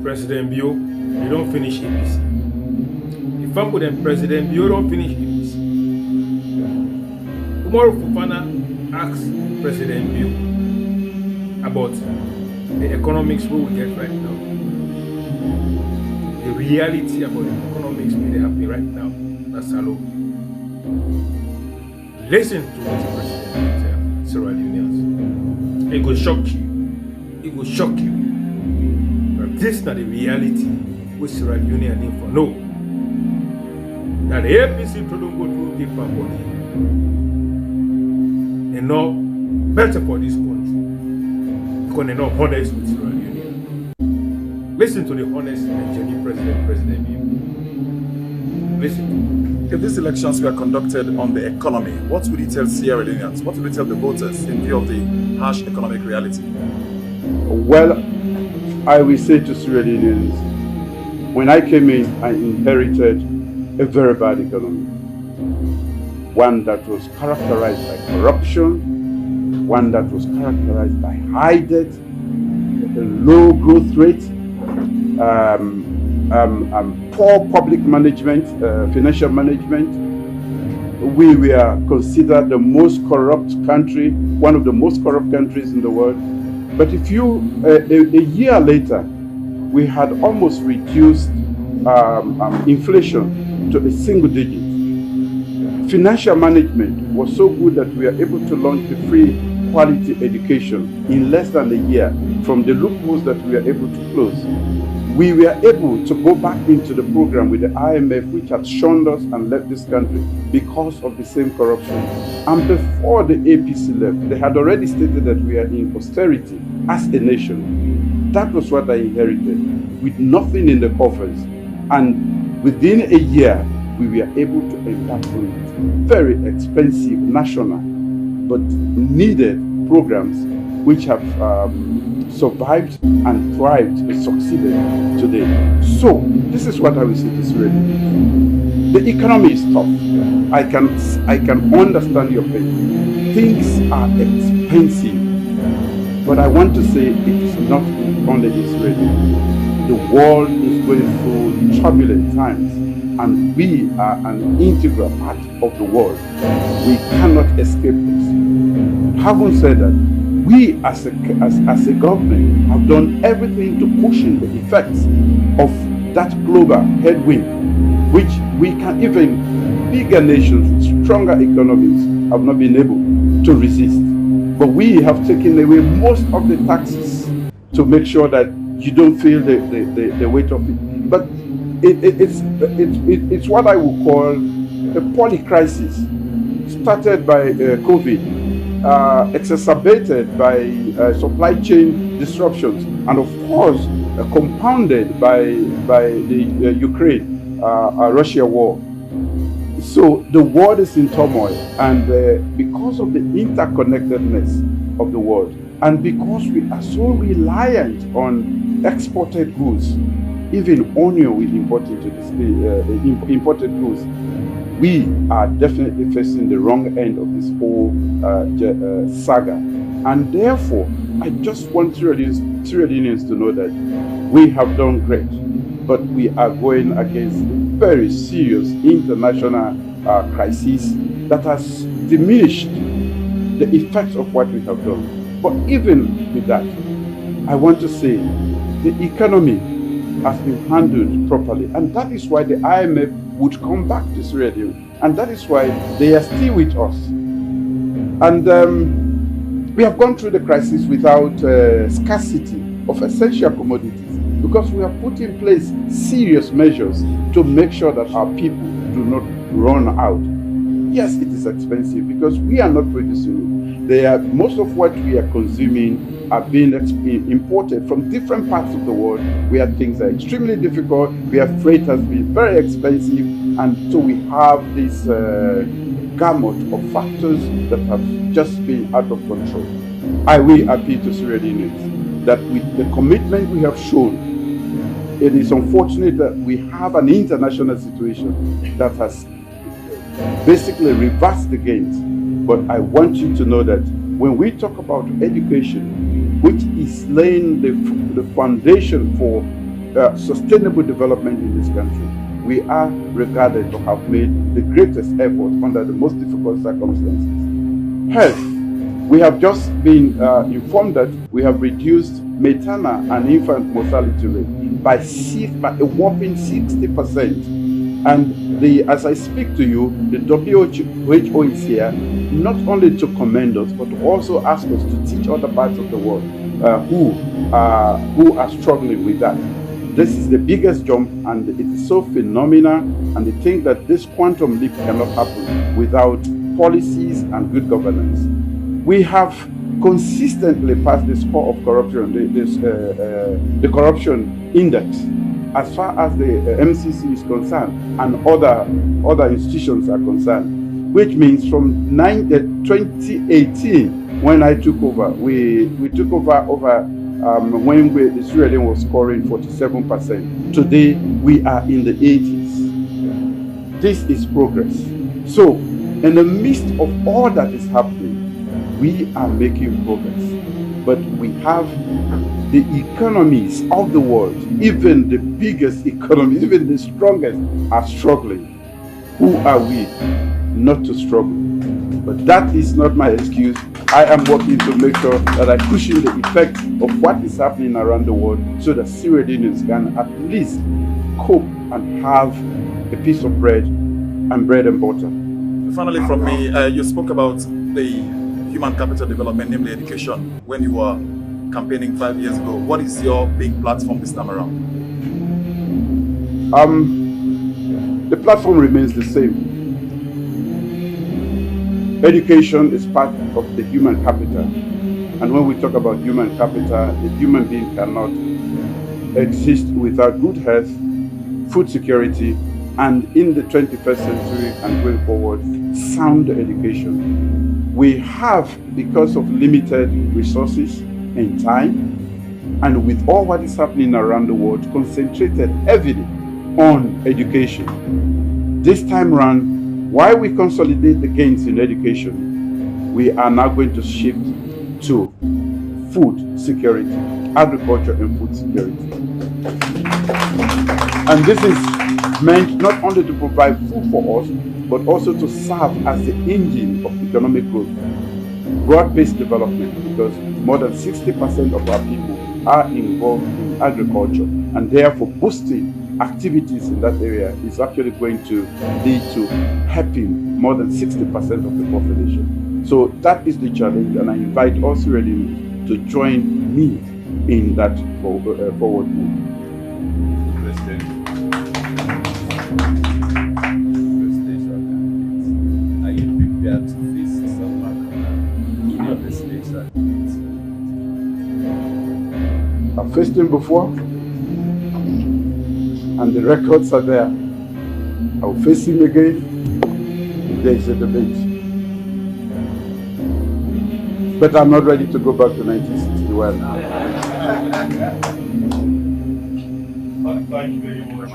President Bio, you don't finish APC. If I'm with them, President Bio don't finish APC. Tomorrow, Fufana asks President Bio about the economics we get right now. The reality about the economics we happening right now. That's hello. Listen to what the President tell Sierra Leoneans. It will shock you. It will shock you. But this is not the reality which Sierra Leoneans need for know. That the APC don't go through paper money. And not better for this country. Because they're not honest with Sierra Leoneans. Listen to the honest and genuine President Bio. Listen. If these elections were conducted on the economy, what would you tell Sierra Leoneans? What would you tell the voters in view of the harsh economic reality? Well, I will say to Sierra Leoneans, when I came in, I inherited a very bad economy. One that was characterized by corruption, one that was characterized by high debt, a low growth rate, poor public management, financial management. We were considered the most corrupt country, one of the most corrupt countries in the world. But if you, a year later, we had almost reduced inflation to a single digit. Financial management was so good that we were able to launch a free quality education in less than a year from the loopholes that we were able to close. We were able to go back into the program with the IMF, which had shunned us and left this country because of the same corruption. And before the APC left, they had already stated that we are in austerity as a nation. That was what I inherited, with nothing in the coffers. And within a year, we were able to embark on very expensive national but needed programs which have survived and thrived and succeeded today. So this is what I will say to Sierra Leone. The economy is tough. I can understand your pain. Things are expensive, but I want to say it is not only Israel. The world is going through turbulent times, and we are an integral part of the world. We cannot escape this. Having said that, we as a government have done everything to cushion the effects of that global headwind, which we can, even bigger nations with stronger economies have not been able to resist. But we have taken away most of the taxes to make sure that you don't feel the weight of it. But it's what I would call a polycrisis, started by COVID, exacerbated by supply chain disruptions, and of course compounded by the Ukraine-Russia war. So the world is in turmoil, and because of the interconnectedness of the world, and because we are so reliant on exported goods, even onion we import into this imported goods, we are definitely facing the wrong end of this whole saga. And therefore, I just want Sierra Leoneans to know that we have done great, but we are going against a very serious international crisis that has diminished the effects of what we have done. But even with that, I want to say the economy has been handled properly, and that is why the IMF would come back to Sierra Leone, and that is why they are still with us. And we have gone through the crisis without scarcity of essential commodities, because we have put in place serious measures to make sure that our people do not run out. Yes, it is expensive because we are not producing it. Most of what we are consuming are being imported from different parts of the world where things are extremely difficult, where freight has been very expensive, and so we have this gamut of factors that have just been out of control. I will appeal to Sierra Leoneans that with the commitment we have shown, it is unfortunate that we have an international situation that has basically reversed the gains. But I want you to know that when we talk about education, which is laying the foundation for sustainable development in this country, we are regarded to have made the greatest effort under the most difficult circumstances. Health. We have just been informed that we have reduced maternal and infant mortality rate by a whopping 60%. And as I speak to you, the WHO is here not only to commend us, but to also ask us to teach other parts of the world who are struggling with that. This is the biggest jump, and it is so phenomenal. And they think that this quantum leap cannot happen without policies and good governance. We have consistently passed the score of corruption, the corruption index, as far as the MCC is concerned and other institutions are concerned, which means from 2018, when I took over, we took over when the Sierra Leone was scoring 47%. Today, we are in the 80s. This is progress. So, in the midst of all that is happening, we are making progress. But we have the economies of the world, even the biggest economies, even the strongest, are struggling. Who are we not to struggle? But that is not my excuse. I am working to make sure that I cushion the effect of what is happening around the world so that Sierra Leoneans can at least cope and have a piece of bread and butter. Finally, from me, you spoke about the human capital development, namely education, when you were campaigning 5 years ago. What is your big platform this time around? The platform remains the same. Education is part of the human capital. And when we talk about human capital, a human being cannot exist without good health, food security, and in the 21st century and going forward, sound education. We have, because of limited resources and time, and with all what is happening around the world, concentrated heavily on education. This time around, while we consolidate the gains in education, we are now going to shift to food security, agriculture and food security. And this is meant not only to provide food for us, but also to serve as the engine of economic growth, broad-based development, because more than 60% of our people are involved in agriculture, and therefore boosting activities in that area is actually going to lead to helping more than 60% of the population. So that is the challenge, and I invite all Sierra Leoneans to join me in that forward move. Are you prepared to face setback in your presidential candidates? I've faced him before, and the records are there. I'll face him again if there is a debate. But I'm not ready to go back to 1961. Thank you very much.